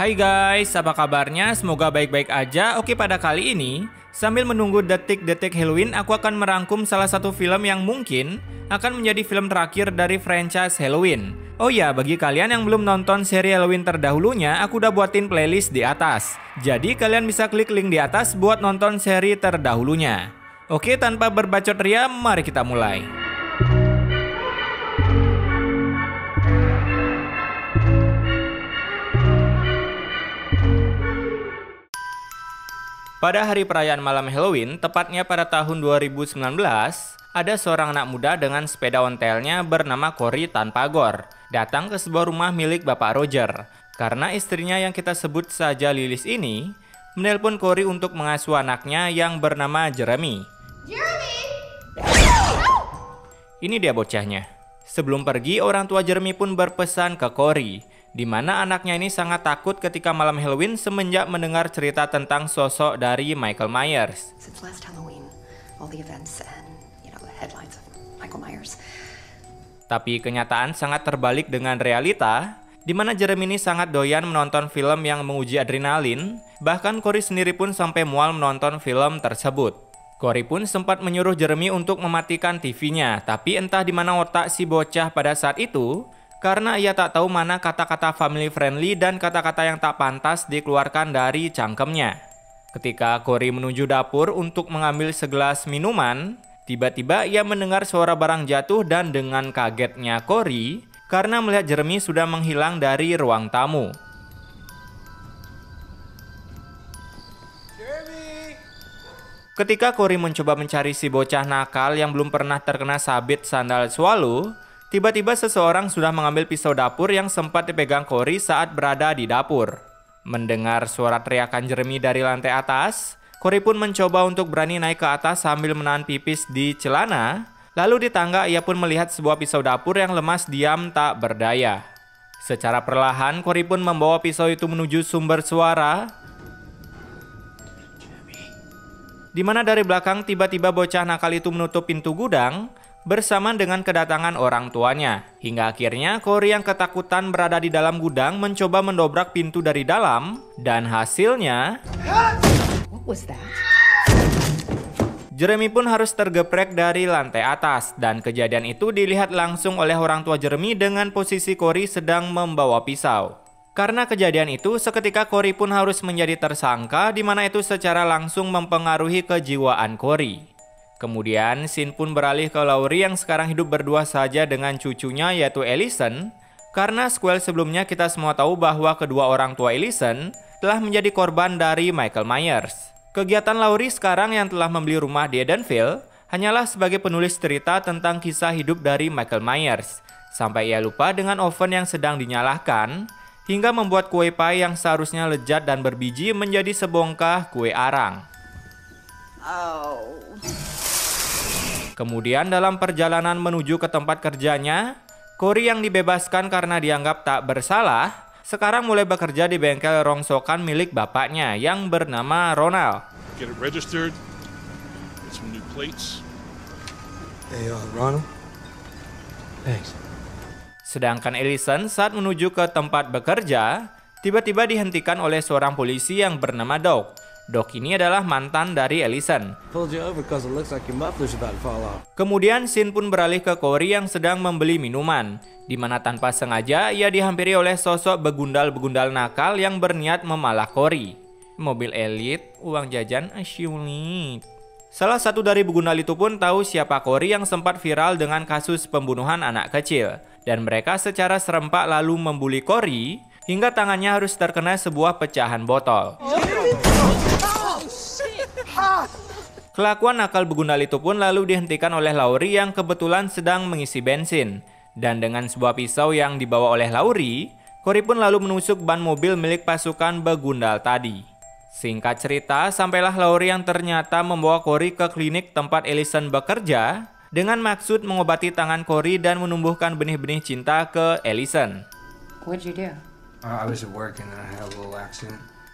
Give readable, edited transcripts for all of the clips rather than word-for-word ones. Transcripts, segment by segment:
Hai guys, apa kabarnya? Semoga baik-baik aja. Oke, pada kali ini, sambil menunggu detik-detik Halloween, aku akan merangkum salah satu film yang mungkin akan menjadi film terakhir dari franchise Halloween. Oh ya, bagi kalian yang belum nonton seri Halloween terdahulunya, aku udah buatin playlist di atas. Jadi kalian bisa klik link di atas buat nonton seri terdahulunya. Oke, tanpa berbacot ria, mari kita mulai. Pada hari perayaan malam Halloween, tepatnya pada tahun 2019, ada seorang anak muda dengan sepeda ontelnya bernama Cory tanpa Gore datang ke sebuah rumah milik Bapak Roger. Karena istrinya yang kita sebut saja Lilis ini, menelpon Cory untuk mengasuh anaknya yang bernama Jeremy. Ini dia bocahnya. Sebelum pergi, orang tua Jeremy pun berpesan ke Cory, di mana anaknya ini sangat takut ketika malam Halloween semenjak mendengar cerita tentang sosok dari Michael Myers. Tapi kenyataan sangat terbalik dengan realita, di mana Jeremy ini sangat doyan menonton film yang menguji adrenalin, bahkan Cory sendiri pun sampai mual menonton film tersebut. Cory pun sempat menyuruh Jeremy untuk mematikan TV-nya, tapi entah di mana otak si bocah pada saat itu, karena ia tak tahu mana kata-kata family friendly dan kata-kata yang tak pantas dikeluarkan dari cangkemnya. Ketika Cory menuju dapur untuk mengambil segelas minuman, tiba-tiba ia mendengar suara barang jatuh dan dengan kagetnya Cory karena melihat Jeremy sudah menghilang dari ruang tamu. Ketika Cory mencoba mencari si bocah nakal yang belum pernah terkena sabit sandal swallow, tiba-tiba seseorang sudah mengambil pisau dapur yang sempat dipegang Cory saat berada di dapur. Mendengar suara teriakan Jeremy dari lantai atas, Cory pun mencoba untuk berani naik ke atas sambil menahan pipis di celana. Lalu di tangga ia pun melihat sebuah pisau dapur yang lemas diam tak berdaya. Secara perlahan Cory pun membawa pisau itu menuju sumber suara, di mana dari belakang tiba-tiba bocah nakal itu menutup pintu gudang bersamaan dengan kedatangan orang tuanya. Hingga akhirnya Cory yang ketakutan berada di dalam gudang mencoba mendobrak pintu dari dalam, dan hasilnya Jeremy pun harus tergeprek dari lantai atas, dan kejadian itu dilihat langsung oleh orang tua Jeremy dengan posisi Cory sedang membawa pisau. Karena kejadian itu, seketika Cory pun harus menjadi tersangka, di mana itu secara langsung mempengaruhi kejiwaan Cory. Kemudian, scene pun beralih ke Laurie yang sekarang hidup berdua saja dengan cucunya yaitu Ellison, karena sequel sebelumnya kita semua tahu bahwa kedua orang tua Ellison telah menjadi korban dari Michael Myers. Kegiatan Laurie sekarang yang telah membeli rumah di Edenville hanyalah sebagai penulis cerita tentang kisah hidup dari Michael Myers, sampai ia lupa dengan oven yang sedang dinyalakan, hingga membuat kue pie yang seharusnya lezat dan berbiji menjadi sebongkah kue arang. Kemudian dalam perjalanan menuju ke tempat kerjanya, Cory yang dibebaskan karena dianggap tak bersalah, sekarang mulai bekerja di bengkel rongsokan milik bapaknya yang bernama Ronald. Ronald? Thanks. Sedangkan Ellison saat menuju ke tempat bekerja, tiba-tiba dihentikan oleh seorang polisi yang bernama Doc. Doc ini adalah mantan dari Ellison. Kemudian scene pun beralih ke Cory yang sedang membeli minuman, di mana tanpa sengaja ia dihampiri oleh sosok begundal-begundal nakal yang berniat memalah Cory. Mobil elit, uang jajan, asyulit. Salah satu dari begundal itu pun tahu siapa Cory yang sempat viral dengan kasus pembunuhan anak kecil. Dan mereka secara serempak lalu membuli Cory hingga tangannya harus terkena sebuah pecahan botol. Kelakuan nakal begundal itu pun lalu dihentikan oleh Laurie yang kebetulan sedang mengisi bensin. Dan dengan sebuah pisau yang dibawa oleh Laurie, Cory pun lalu menusuk ban mobil milik pasukan begundal tadi. Singkat cerita, sampailah Laurie yang ternyata membawa Cory ke klinik tempat Ellison bekerja dengan maksud mengobati tangan Cory dan menumbuhkan benih-benih cinta ke Ellison.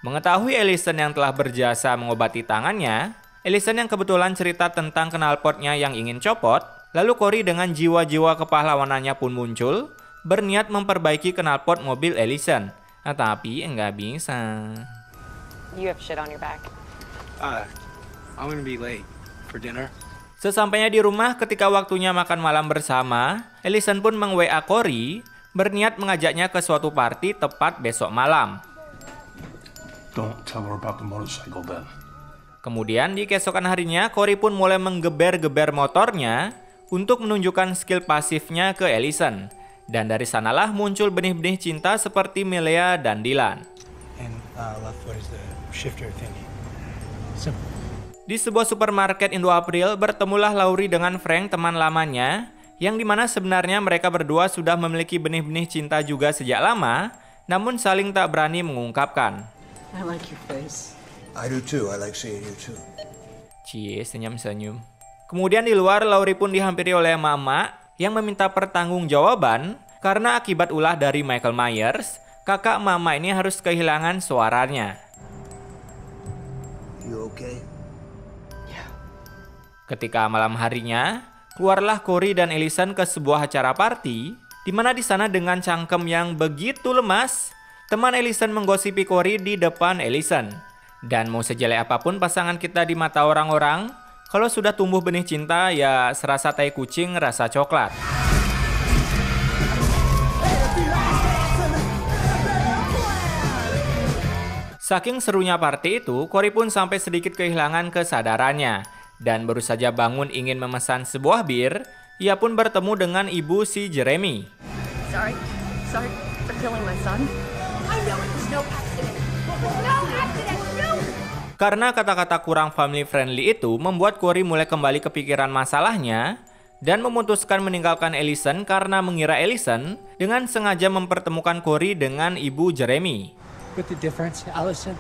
Mengetahui Ellison yang telah berjasa mengobati tangannya, Ellison yang kebetulan cerita tentang knalpotnya yang ingin copot, lalu Cory dengan jiwa-jiwa kepahlawanannya pun muncul, berniat memperbaiki knalpot mobil Ellison. Tapi nggak bisa. You have shit on your back. I'm gonna be late for dinner. Sesampainya di rumah ketika waktunya makan malam bersama, Ellison pun meng-WA Corey berniat mengajaknya ke suatu party tepat besok malam. Don't tell her about the motorcycle then. Kemudian di keesokan harinya, Corey pun mulai menggeber-geber motornya untuk menunjukkan skill pasifnya ke Ellison. Dan dari sanalah muncul benih-benih cinta seperti Milea dan Dylan. And left foot is the shifter thingy. Simple. Di sebuah supermarket Indo April, bertemulah Laurie dengan Frank, teman lamanya, yang dimana sebenarnya mereka berdua sudah memiliki benih-benih cinta juga sejak lama, namun saling tak berani mengungkapkan. I like your face. I do too. I like seeing you too. Cie, senyum-senyum. Kemudian di luar, Laurie pun dihampiri oleh Mama yang meminta pertanggungjawaban karena akibat ulah dari Michael Myers, kakak Mama ini harus kehilangan suaranya. You okay? Ketika malam harinya, keluarlah Corey dan Ellison ke sebuah acara party, di mana di sana dengan cangkem yang begitu lemas, teman Ellison menggosipi Corey di depan Ellison. Dan mau sejelek apapun pasangan kita di mata orang-orang, kalau sudah tumbuh benih cinta ya serasa tai kucing rasa coklat. Saking serunya party itu, Corey pun sampai sedikit kehilangan kesadarannya. Dan baru saja bangun ingin memesan sebuah bir, ia pun bertemu dengan ibu si Jeremy. Sorry for killing my son. I know it was no accident. No accident, no. Karena kata-kata kurang family friendly itu membuat Corey mulai kembali kepikiran masalahnya dan memutuskan meninggalkan Ellison karena mengira Ellison dengan sengaja mempertemukan Corey dengan ibu Jeremy. But the difference, Allison,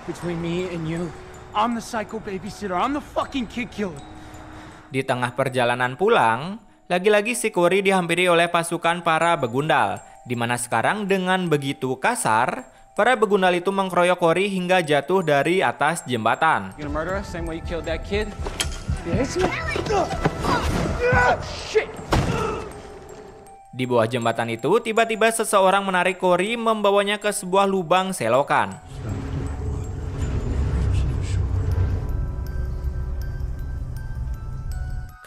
between me and you, I'm the psycho babysitter. I'm the fucking kid killer. Di tengah perjalanan pulang, lagi-lagi si Corey dihampiri oleh pasukan para begundal, di mana sekarang dengan begitu kasar, para begundal itu mengkeroyok Corey hingga jatuh dari atas jembatan. You gonna murder us same way you killed that kid? Yes. Shit. Di bawah jembatan itu, tiba-tiba seseorang menarik Corey membawanya ke sebuah lubang selokan.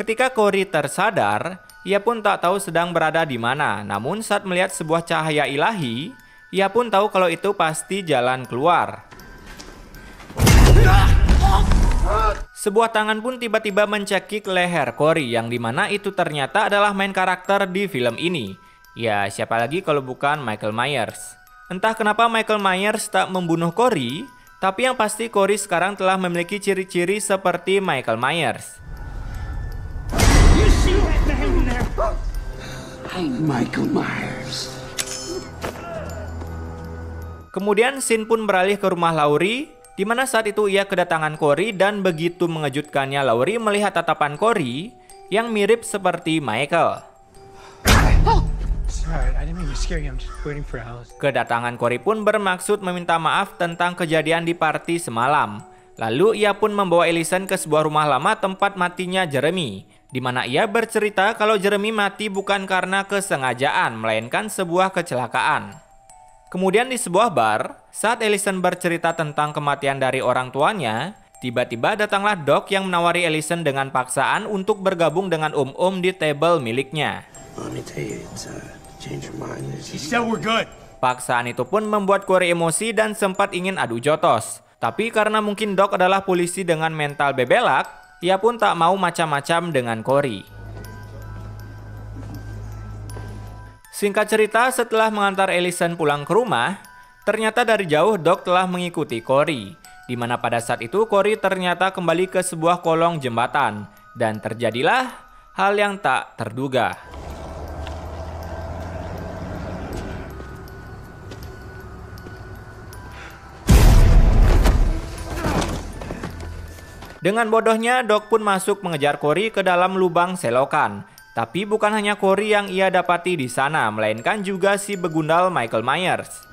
Ketika Corey tersadar, ia pun tak tahu sedang berada di mana. Namun saat melihat sebuah cahaya ilahi, ia pun tahu kalau itu pasti jalan keluar. Sebuah tangan pun tiba-tiba mencekik leher Corey, yang dimana itu ternyata adalah main karakter di film ini. Ya, siapa lagi kalau bukan Michael Myers. Entah kenapa Michael Myers tak membunuh Corey, tapi yang pasti Corey sekarang telah memiliki ciri-ciri seperti Michael Myers. I'm Michael Myers. Kemudian scene pun beralih ke rumah Laurie, di mana saat itu ia kedatangan Corey dan begitu mengejutkannya Laurie melihat tatapan Corey yang mirip seperti Michael. Sorry, I didn't mean to scare you. I'm just waiting for Allison. Kedatangan Corey pun bermaksud meminta maaf tentang kejadian di party semalam. Lalu ia pun membawa Ellison ke sebuah rumah lama tempat matinya Jeremy, di mana ia bercerita kalau Jeremy mati bukan karena kesengajaan, melainkan sebuah kecelakaan. Kemudian di sebuah bar, saat Ellison bercerita tentang kematian dari orang tuanya, tiba-tiba datanglah Doc yang menawari Ellison dengan paksaan untuk bergabung dengan Om di table miliknya. Let me tell you, it's change your mind. He said we're good. Paksaan itu pun membuat Corey emosi dan sempat ingin adu jotos. Tapi karena mungkin Doc adalah polisi dengan mental bebelak, ia pun tak mau macam-macam dengan Corey. Singkat cerita, setelah mengantar Ellison pulang ke rumah, ternyata dari jauh Doc telah mengikuti Corey, di mana pada saat itu Corey ternyata kembali ke sebuah kolong jembatan, dan terjadilah hal yang tak terduga. Dengan bodohnya, Doc pun masuk mengejar Corey ke dalam lubang selokan. Tapi bukan hanya Corey yang ia dapati di sana, melainkan juga si begundal Michael Myers.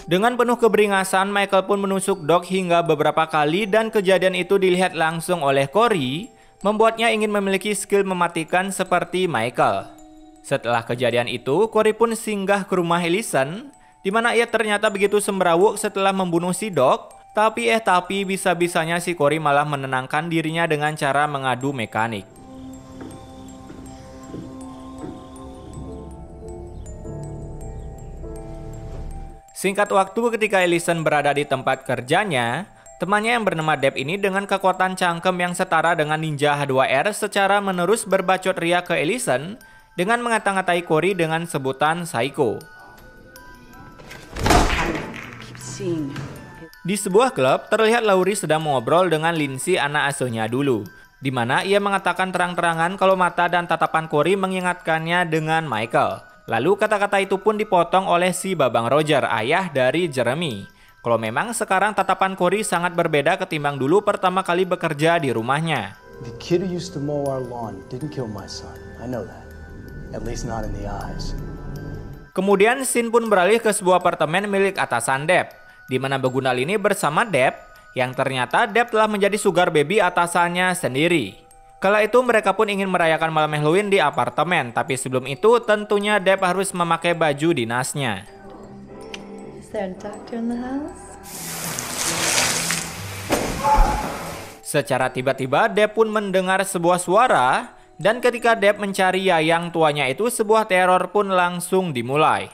Dengan penuh keberingasan, Michael pun menusuk Doc hingga beberapa kali dan kejadian itu dilihat langsung oleh Corey, membuatnya ingin memiliki skill mematikan seperti Michael. Setelah kejadian itu, Corey pun singgah ke rumah Ellison, di mana ia ternyata begitu semberawuk setelah membunuh si Doc, tapi bisa-bisanya si Corey malah menenangkan dirinya dengan cara mengadu mekanik. Singkat waktu ketika Ellison berada di tempat kerjanya, temannya yang bernama Deb ini dengan kekuatan cangkem yang setara dengan ninja H2R secara menerus berbacot ria ke Ellison dengan mengata-ngatai Corey dengan sebutan psycho. Di sebuah klub, terlihat Laurie sedang mengobrol dengan Lindsay, anak asuhnya dulu, di mana ia mengatakan terang-terangan kalau mata dan tatapan Corey mengingatkannya dengan Michael. Lalu kata-kata itu pun dipotong oleh si Babang Roger, ayah dari Jeremy. Kalau memang sekarang tatapan Corey sangat berbeda ketimbang dulu pertama kali bekerja di rumahnya. The kid who used to mow our lawn didn't kill my son. I know that. At least not in the eyes. Kemudian scene pun beralih ke sebuah apartemen milik atasan Deb, di mana Begunal ini bersama Deb, yang ternyata Deb telah menjadi sugar baby atasannya sendiri. Kala itu mereka pun ingin merayakan malam Halloween di apartemen, tapi sebelum itu tentunya Deb harus memakai baju dinasnya. Is there a doctor in the house? Secara tiba-tiba Deb pun mendengar sebuah suara, dan ketika Deb mencari yayang tuanya itu, sebuah teror pun langsung dimulai.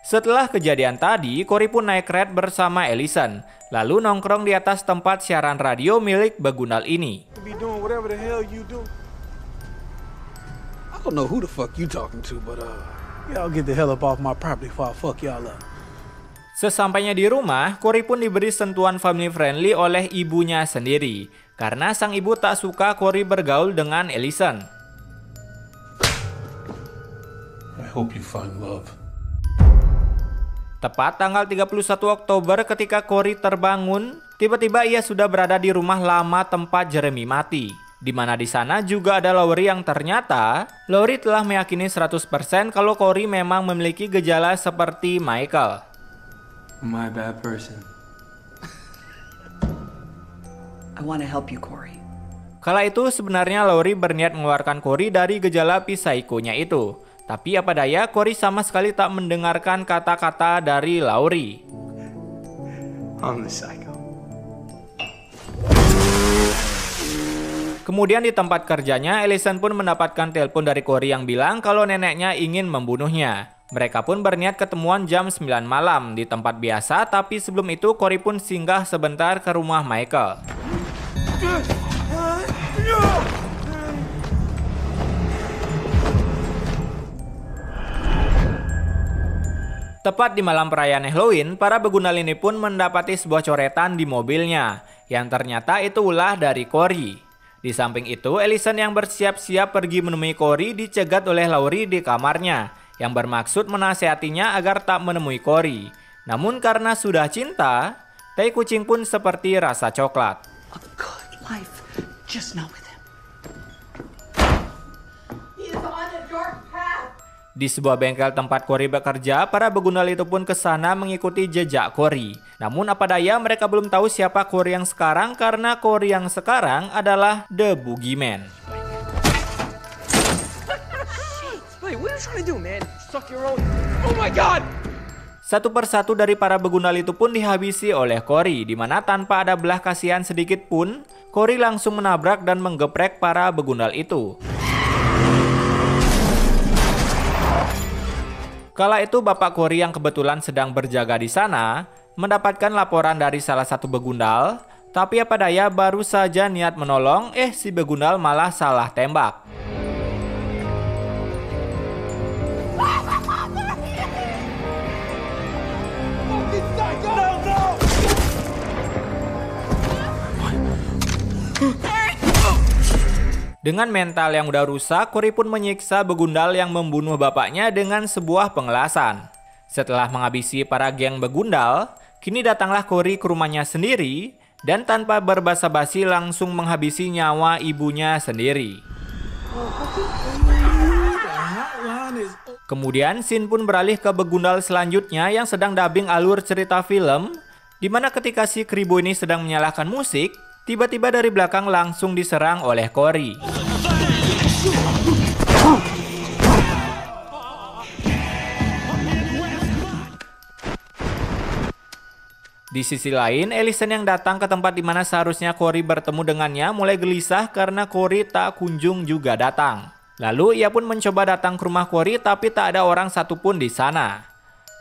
Setelah kejadian tadi, Corey pun naik red bersama Ellison, lalu nongkrong di atas tempat siaran radio milik Begunal ini. I don't know who the fuck you talking to, but Y'all get the hell up off my property before I fuck y'all up. Sesampainya di rumah, Corey pun diberi sentuhan family friendly oleh ibunya sendiri, karena sang ibu tak suka Corey bergaul dengan Ellison. I hope you find love. Tepat tanggal 31 Oktober ketika Corey terbangun, tiba-tiba ia sudah berada di rumah lama tempat Jeremy mati. Di mana di sana juga ada Laurie yang ternyata Laurie telah meyakini 100% kalau Corey memang memiliki gejala seperti Michael. My bad person. I want to help you, Corey. Kala itu sebenarnya Laurie berniat mengeluarkan Corey dari gejala psikonya itu. Tapi apa daya, Corey sama sekali tak mendengarkan kata-kata dari Laurie. I'm the psycho. Kemudian di tempat kerjanya, Ellison pun mendapatkan telepon dari Corey yang bilang kalau neneknya ingin membunuhnya. Mereka pun berniat ketemuan jam 9 malam di tempat biasa, tapi sebelum itu Corey pun singgah sebentar ke rumah Michael. Tepat di malam perayaan Halloween, para Begunal ini pun mendapati sebuah coretan di mobilnya, yang ternyata itu ulah dari Corey. Di samping itu, Ellison yang bersiap-siap pergi menemui Corey dicegat oleh Laurie di kamarnya, yang bermaksud menasihatinya agar tak menemui Corey. Namun karena sudah cinta, tai kucing pun seperti rasa coklat. A good life, just not with him. He is on a dark path. Di sebuah bengkel tempat Corey bekerja, para Begunal itu pun ke sana mengikuti jejak Corey. Namun apa daya, mereka belum tahu siapa Corey yang sekarang karena Corey yang sekarang adalah The Boogeyman. Wait, what are you trying to do, man? Suck your own. Oh my god! Satu persatu dari para Begunal itu pun dihabisi oleh Corey, di mana tanpa ada belah kasihan sedikit pun, Corey langsung menabrak dan menggeprek para Begunal itu. Kala itu bapak Corey yang kebetulan sedang berjaga di sana mendapatkan laporan dari salah satu Begundal, tapi apa daya baru saja niat menolong, si Begundal malah salah tembak. Dengan mental yang udah rusak, Corey pun menyiksa Begundal yang membunuh bapaknya dengan sebuah pengelasan. Setelah menghabisi para geng begundal, kini datanglah Corey ke rumahnya sendiri dan tanpa berbasa-basi langsung menghabisi nyawa ibunya sendiri. Kemudian scene pun beralih ke begundal selanjutnya yang sedang dubbing alur cerita film, di mana ketika si Kribo ini sedang menyalakan musik, tiba-tiba dari belakang langsung diserang oleh Corey. Di sisi lain, Ellison yang datang ke tempat di mana seharusnya Corey bertemu dengannya mulai gelisah karena Corey tak kunjung juga datang. Lalu ia pun mencoba datang ke rumah Corey tapi tak ada orang satupun di sana.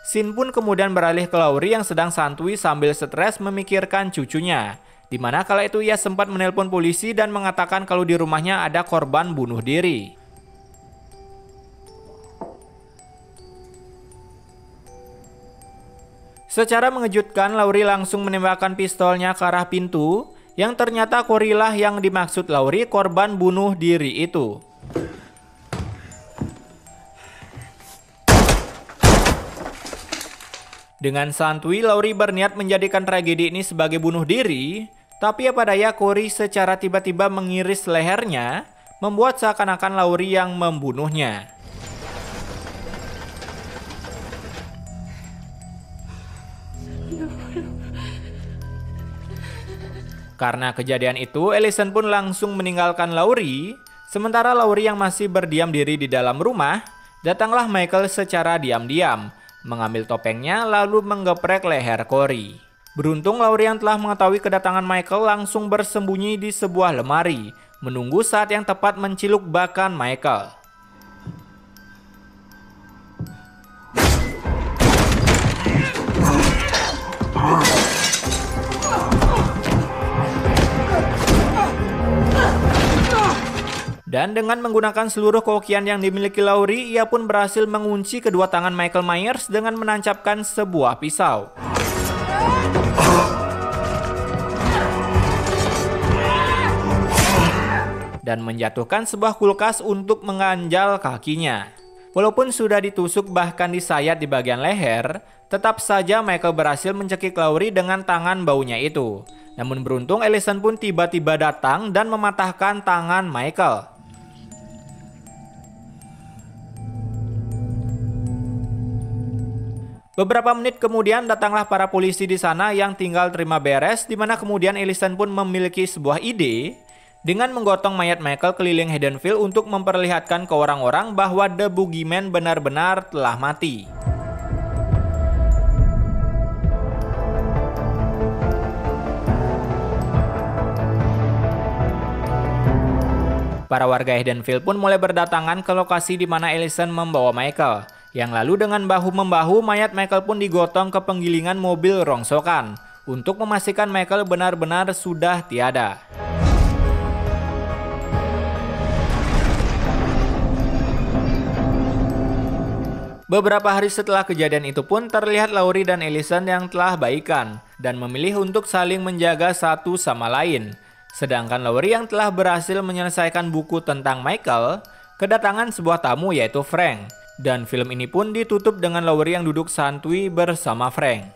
Scene pun kemudian beralih ke Laurie yang sedang santuy sambil stres memikirkan cucunya. Di mana kala itu ia sempat menelpon polisi dan mengatakan kalau di rumahnya ada korban bunuh diri. Secara mengejutkan, Laurie langsung menembakkan pistolnya ke arah pintu, yang ternyata Corey lah yang dimaksud Laurie korban bunuh diri itu. Dengan santuy, Laurie berniat menjadikan tragedi ini sebagai bunuh diri, tapi apa daya Corey secara tiba-tiba mengiris lehernya, membuat seakan-akan Laurie yang membunuhnya. Karena kejadian itu, Ellison pun langsung meninggalkan Laurie. Sementara Laurie yang masih berdiam diri di dalam rumah, datanglah Michael secara diam-diam, mengambil topengnya lalu menggeprek leher Corey. Beruntung Laurie yang telah mengetahui kedatangan Michael langsung bersembunyi di sebuah lemari, menunggu saat yang tepat menciluk bakan Michael. Dan dengan menggunakan seluruh kehokian yang dimiliki Laurie, ia pun berhasil mengunci kedua tangan Michael Myers dengan menancapkan sebuah pisau. Dan menjatuhkan sebuah kulkas untuk mengganjal kakinya. Walaupun sudah ditusuk bahkan disayat di bagian leher, tetap saja Michael berhasil mencekik Laurie dengan tangan baunya itu. Namun beruntung Ellison pun tiba-tiba datang dan mematahkan tangan Michael. Beberapa menit kemudian datanglah para polisi di sana yang tinggal terima beres, di mana kemudian Ellison pun memiliki sebuah ide dengan menggotong mayat Michael keliling Haddonfield untuk memperlihatkan ke orang-orang bahwa The Boogeyman benar-benar telah mati. Para warga Haddonfield pun mulai berdatangan ke lokasi di mana Ellison membawa Michael. Yang lalu dengan bahu-membahu mayat Michael pun digotong ke penggilingan mobil rongsokan untuk memastikan Michael benar-benar sudah tiada. Beberapa hari setelah kejadian itu pun terlihat Laurie dan Ellison yang telah baikan dan memilih untuk saling menjaga satu sama lain. Sedangkan Laurie yang telah berhasil menyelesaikan buku tentang Michael, kedatangan sebuah tamu yaitu Frank. Dan film ini pun ditutup dengan Laurie yang duduk santuy bersama Frank.